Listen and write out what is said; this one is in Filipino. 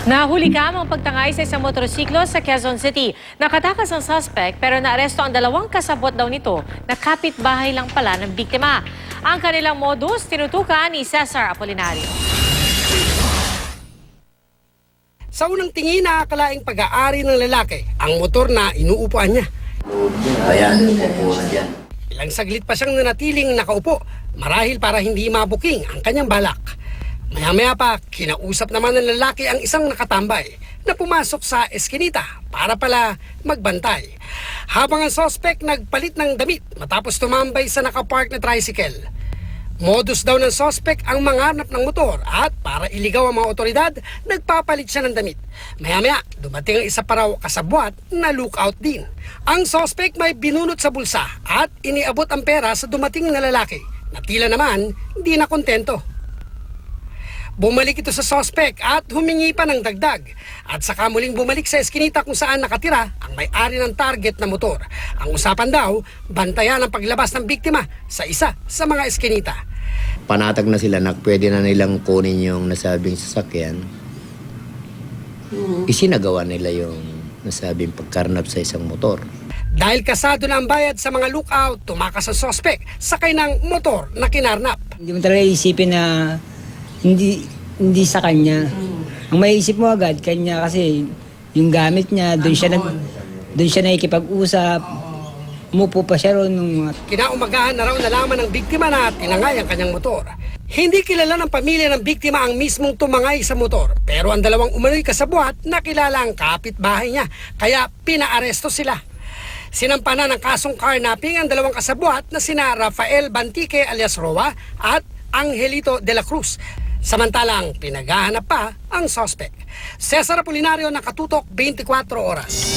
Nahuli ka ang pagtangay sa isang motorsiklo sa Quezon City. Nakatakas ang suspect pero naaresto ang dalawang kasabot daw nito na kapitbahay lang pala ng biktima. Ang kanilang modus tinutukan ni Cesar Apolinario. Sa unang tingin, nakakalaing pag-aari ng lalaki ang motor na inuupuan niya. Ayan, upo na dyan. Ilang saglit pa siyang nanatiling nakaupo, marahil para hindi mabuking ang kanyang balak. Maya-maya pa, kinausap naman ng lalaki ang isang nakatambay na pumasok sa eskinita para pala magbantay. Habang ang suspect nagpalit ng damit matapos tumambay sa nakapark na tricycle. Modus daw ng suspect ang manganap ng motor at para iligaw ang mga otoridad, nagpapalit siya ng damit. Maya-maya, dumating ang isa pa raw kasabwat na lookout din. Ang suspect may binunot sa bulsa at iniabot ang pera sa dumating na lalaki na tila naman di na kontento. Bumalik ito sa suspect at humingi pa ng dagdag. At saka muling bumalik sa eskinita kung saan nakatira ang may-ari ng target na motor. Ang usapan daw, bantayan ang paglabas ng biktima sa isa sa mga eskinita. Panatag na sila na pwede na nilang kunin yung nasabing sasakyan. Isinagawa nila yung nasabing pagkarnap sa isang motor. Dahil kasado na ang bayad sa mga lookout, tumakas ang suspect sakay ng motor na kinarnap. Hindi mo talaga isipin na hindi sa kanya. Ang maiisip mo agad kanya kasi yung gamit niya, doon siya nakikipag-usap. Umupo pa siya ron nung Kinaumagahan na raw nalaman ng biktima na tinangay ang kanyang motor. Hindi kilala ng pamilya ng biktima ang mismong tumangay sa motor. Pero ang dalawang umano'y kasabwat na kilala ang kapitbahay niya. Kaya pinaaresto sila. Sinampa na ng kasong carnapping ang dalawang kasabwat na sina Rafael Bantique alias Roa at Angelito de la Cruz. Samantalang pinaghahanap pa ang suspect. Cesar Apolinario, nakatutok 24 oras.